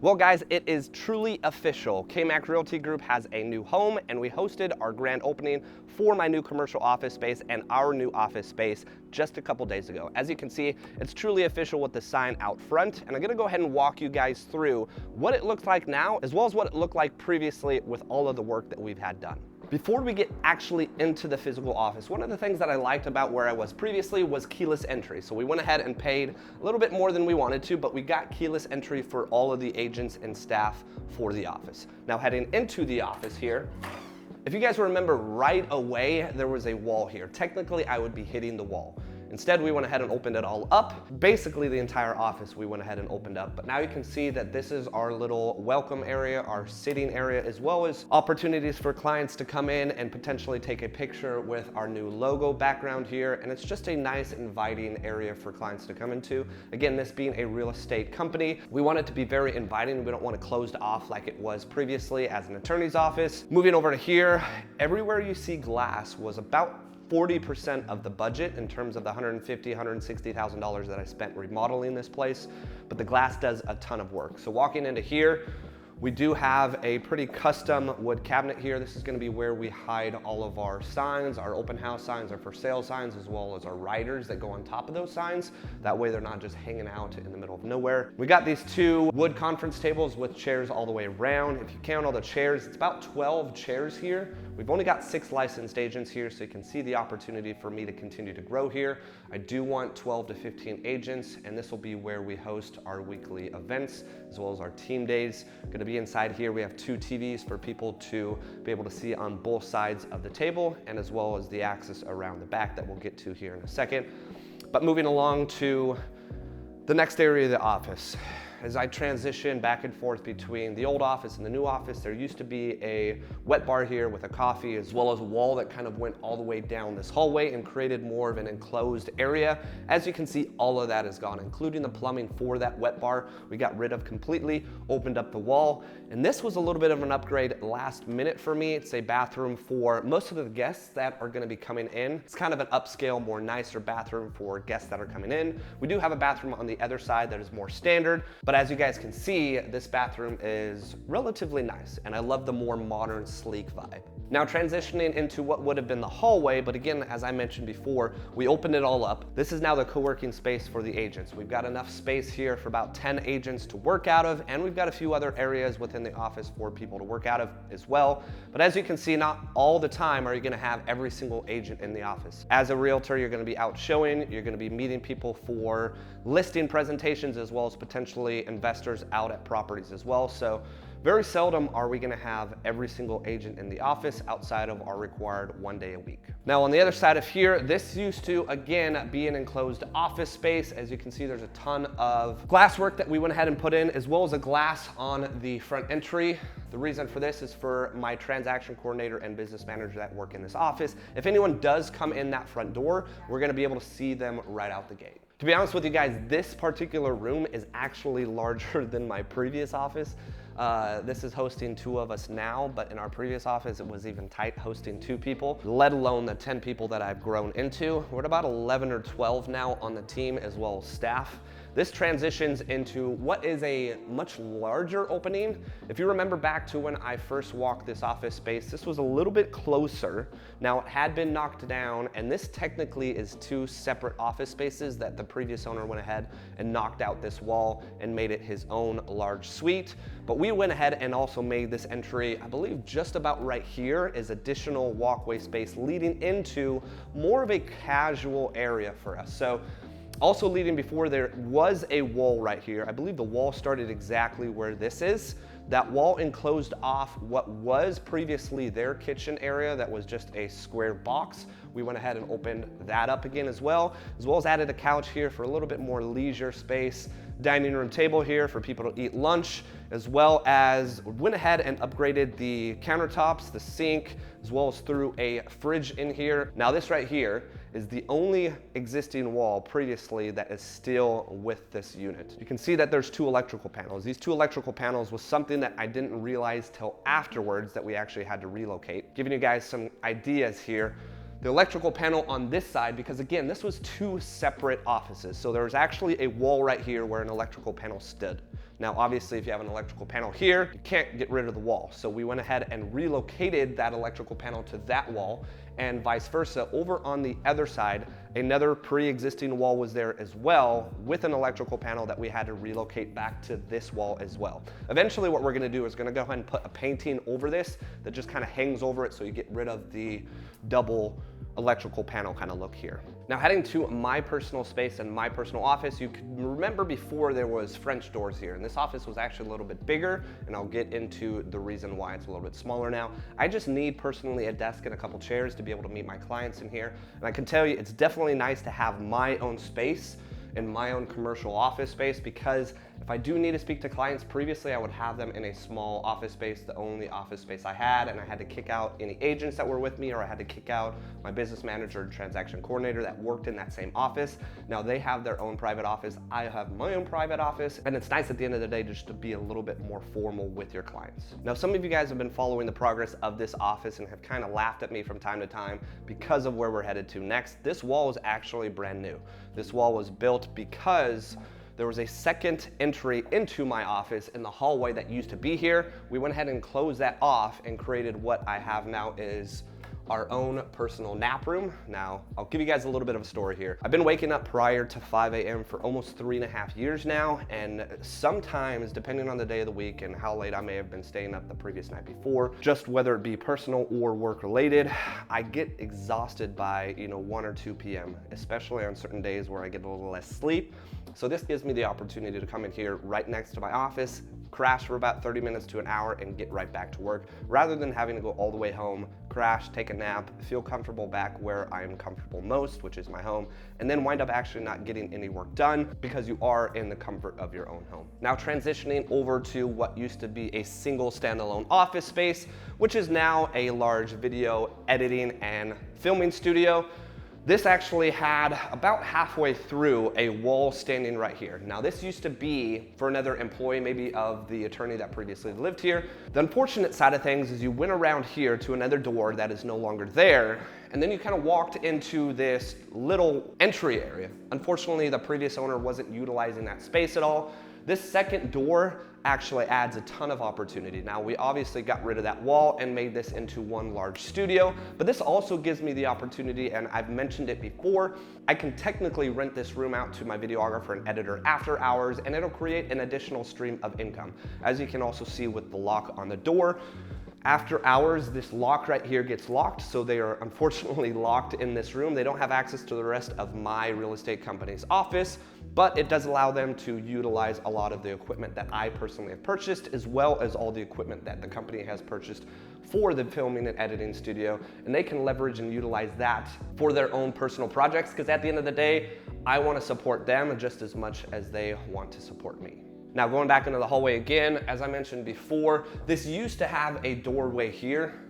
Well guys, it is truly official. KMAC Realty Group has a new home and we hosted our grand opening for my new commercial office space and our new office space just a couple days ago. As you can see, it's truly official with the sign out front, and I'm gonna go ahead and walk you guys through what it looks like now, as well as what it looked like previously with all of the work that we've had done. Before we get actually into the physical office, one of the things that I liked about where I was previously was keyless entry. So we went ahead and paid a little bit more than we wanted to, but we got keyless entry for all of the agents and staff for the office. Now heading into the office here, if you guys remember right away, there was a wall here. Technically, I would be hitting the wall. Instead, we went ahead and opened it all up. Basically, the entire office we went ahead and opened up. But now you can see that this is our little welcome area, our sitting area, as well as opportunities for clients to come in and potentially take a picture with our new logo background here. And it's just a nice, inviting area for clients to come into. Again, this being a real estate company, we want it to be very inviting. We don't want it closed off like it was previously as an attorney's office. Moving over to here, everywhere you see glass was about 40% of the budget in terms of the $150,000, $160,000 that I spent remodeling this place, but the glass does a ton of work. So walking into here, we do have a pretty custom wood cabinet here. This is gonna be where we hide all of our signs, our open house signs, our for sale signs, as well as our riders that go on top of those signs. That way they're not just hanging out in the middle of nowhere. We got these two wood conference tables with chairs all the way around. If you count all the chairs, it's about 12 chairs here. We've only got 6 licensed agents here, so you can see the opportunity for me to continue to grow here. I do want 12 to 15 agents, and this will be where we host our weekly events, as well as our team days. Gonna be inside here, we have 2 TVs for people to be able to see on both sides of the table, and as well as the access around the back that we'll get to here in a second. But moving along to the next area of the office. As I transition back and forth between the old office and the new office, there used to be a wet bar here with a coffee, as well as a wall that kind of went all the way down this hallway and created more of an enclosed area. As you can see, all of that is gone, including the plumbing for that wet bar. We got rid of completely, opened up the wall, and this was a little bit of an upgrade last minute for me. It's a bathroom for most of the guests that are gonna be coming in. It's kind of an upscale, more nicer bathroom for guests that are coming in. We do have a bathroom on the other side that is more standard, but as you guys can see, this bathroom is relatively nice, and I love the more modern, sleek vibe. Now transitioning into what would have been the hallway, but again, as I mentioned before, we opened it all up. This is now the co-working space for the agents. We've got enough space here for about 10 agents to work out of, and we've got a few other areas within the office for people to work out of as well. But as you can see, not all the time are you gonna have every single agent in the office. As a realtor, you're gonna be out showing, you're gonna be meeting people for listing presentations, as well as potentially investors out at properties as well. So very seldom are we gonna have every single agent in the office outside of our required 1 day a week. Now on the other side of here, this used to, again, be an enclosed office space. As you can see, there's a ton of glass work that we went ahead and put in, as well as a glass on the front entry. The reason for this is for my transaction coordinator and business manager that work in this office. If anyone does come in that front door, we're gonna be able to see them right out the gate. To be honest with you guys, this particular room is actually larger than my previous office. This is hosting 2 of us now, but in our previous office, it was even tight hosting 2 people, let alone the 10 people that I've grown into. We're at about 11 or 12 now on the team, as well as staff. This transitions into what is a much larger opening. If you remember back to when I first walked this office space, this was a little bit closer. Now it had been knocked down, and this technically is 2 separate office spaces that the previous owner went ahead and knocked out this wall and made it his own large suite. But we went ahead and also made this entry, I believe just about right here is additional walkway space leading into more of a casual area for us. So also leading before, there was a wall right here. I believe the wall started exactly where this is. That wall enclosed off what was previously their kitchen area that was just a square box. We went ahead and opened that up again as well as added a couch here for a little bit more leisure space, dining room table here for people to eat lunch, as well as went ahead and upgraded the countertops, the sink, as well as threw a fridge in here. Now this right here is the only existing wall previously that is still with this unit. You can see that there's 2 electrical panels. These 2 electrical panels was something that I didn't realize till afterwards that we actually had to relocate. Giving you guys some ideas here. The electrical panel on this side, because again, this was 2 separate offices. So there was actually a wall right here where an electrical panel stood. Now, obviously, if you have an electrical panel here, you can't get rid of the wall. So we went ahead and relocated that electrical panel to that wall, and vice versa. Over on the other side, another pre-existing wall was there as well with an electrical panel that we had to relocate back to this wall as well. Eventually what we're gonna do is gonna go ahead and put a painting over this that just kind of hangs over it so you get rid of the double electrical panel kind of look here. Now, heading to my personal space and my personal office, you can remember before there was French doors here, and this office was actually a little bit bigger, and I'll get into the reason why it's a little bit smaller now. I just need personally a desk and a couple chairs to be able to meet my clients in here, and I can tell you it's definitely nice to have my own space in my own commercial office space, because if I do need to speak to clients, previously I would have them in a small office space, the only office space I had, and I had to kick out any agents that were with me, or I had to kick out my business manager and transaction coordinator that worked in that same office. Now they have their own private office, I have my own private office, and it's nice at the end of the day just to be a little bit more formal with your clients. Now, some of you guys have been following the progress of this office and have kind of laughed at me from time to time because of where we're headed to next. This wall is actually brand new. This wall was built because there was a second entry into my office in the hallway that used to be here. We went ahead and closed that off and created what I have now is our own personal nap room. Now, I'll give you guys a little bit of a story here. I've been waking up prior to 5 a.m. for almost 3.5 years now, and sometimes, depending on the day of the week and how late I may have been staying up the previous night before, just whether it be personal or work related, I get exhausted by 1 or 2 p.m., especially on certain days where I get a little less sleep. So this gives me the opportunity to come in here right next to my office, crash for about 30 minutes to an hour, and get right back to work, rather than having to go all the way home, crash, take a nap, feel comfortable back where I'm comfortable most, which is my home, and then wind up actually not getting any work done because you are in the comfort of your own home. Now, transitioning over to what used to be a single standalone office space, which is now a large video editing and filming studio. This actually had about halfway through a wall standing right here. Now, this used to be for another employee, maybe of the attorney that previously lived here. The unfortunate side of things is you went around here to another door that is no longer there, and then you kind of walked into this little entry area. Unfortunately, the previous owner wasn't utilizing that space at all. This second door actually adds a ton of opportunity. Now, we obviously got rid of that wall and made this into one large studio, but this also gives me the opportunity, and I've mentioned it before, I can technically rent this room out to my videographer and editor after hours, and it'll create an additional stream of income. As you can also see with the lock on the door, after hours, this lock right here gets locked, so they are unfortunately locked in this room. They don't have access to the rest of my real estate company's office, but it does allow them to utilize a lot of the equipment that I personally have purchased, as well as all the equipment that the company has purchased for the filming and editing studio, and they can leverage and utilize that for their own personal projects, because at the end of the day, I want to support them just as much as they want to support me. Now, going back into the hallway again, as I mentioned before, this used to have a doorway here.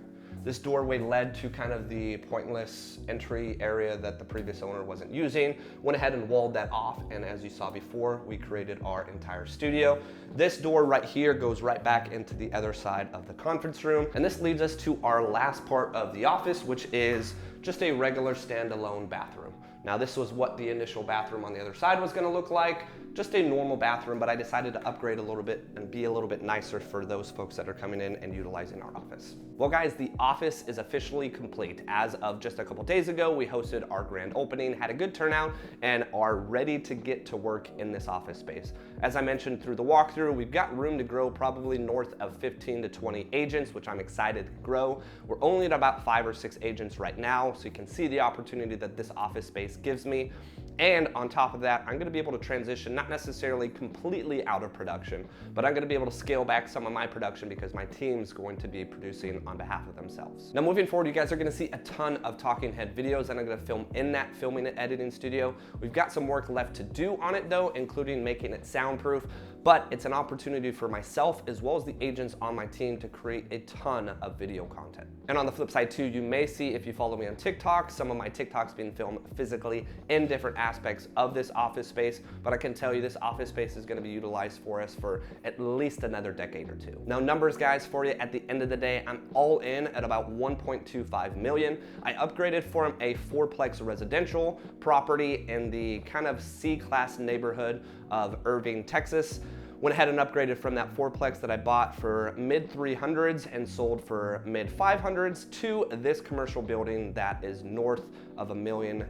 This doorway led to kind of the pointless entry area that the previous owner wasn't using. Went ahead and walled that off, and as you saw before, we created our entire studio. This door right here goes right back into the other side of the conference room, and this leads us to our last part of the office, which is just a regular standalone bathroom. Now, this was what the initial bathroom on the other side was gonna look like. Just a normal bathroom, but I decided to upgrade a little bit and be a little bit nicer for those folks that are coming in and utilizing our office. Well, guys, the office is officially complete. As of just a couple days ago, we hosted our grand opening, had a good turnout, and are ready to get to work in this office space. As I mentioned through the walkthrough, we've got room to grow probably north of 15 to 20 agents, which I'm excited to grow. We're only at about 5 or 6 agents right now, so you can see the opportunity that this office space gives me. And on top of that, I'm gonna be able to transition, not necessarily completely out of production, but I'm gonna be able to scale back some of my production because my team's going to be producing on behalf of themselves. Now, moving forward, you guys are gonna see a ton of talking head videos that I'm gonna film in that filming and editing studio. We've got some work left to do on it though, including making it soundproof, but it's an opportunity for myself as well as the agents on my team to create a ton of video content. And on the flip side too, you may see, if you follow me on TikTok, some of my TikToks being filmed physically in different aspects of this office space, but I can tell you this office space is gonna be utilized for us for at least another decade or two. Now, numbers, guys, for you, at the end of the day, I'm all in at about 1.25 million. I upgraded for a 4-plex residential property in the kind of C-class neighborhood of Irving, Texas. Went ahead and upgraded from that fourplex that I bought for mid 300s and sold for mid 500s to this commercial building that is north of $1.25 million.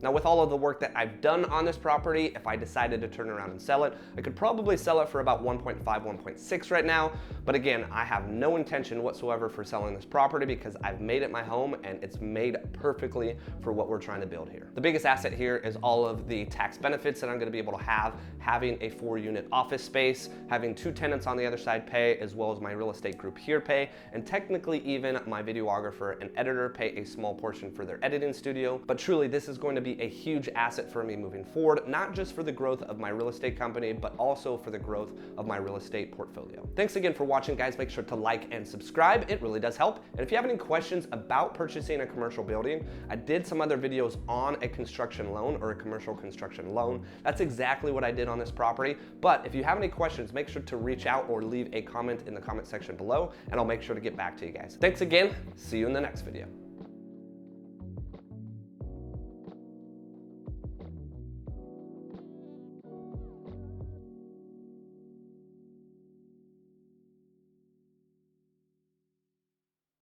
Now with all of the work that I've done on this property, if I decided to turn around and sell it, I could probably sell it for about 1.5, 1.6 right now. But again, I have no intention whatsoever for selling this property because I've made it my home and it's made perfectly for what we're trying to build here. The biggest asset here is all of the tax benefits that I'm gonna be able to have, having a 4-unit office space, having 2 tenants on the other side pay, as well as my real estate group here pay, and technically even my videographer and editor pay a small portion for their editing studio. But truly, this is going to be a huge asset for me moving forward, not just for the growth of my real estate company, but also for the growth of my real estate portfolio. Thanks again for watching, guys. Make sure to like and subscribe. It really does help. And if you have any questions about purchasing a commercial building, I did some other videos on a construction loan or a commercial construction loan. That's exactly what I did on this property. But if you have any questions, make sure to reach out or leave a comment in the comment section below, and I'll make sure to get back to you guys. Thanks again. See you in the next video.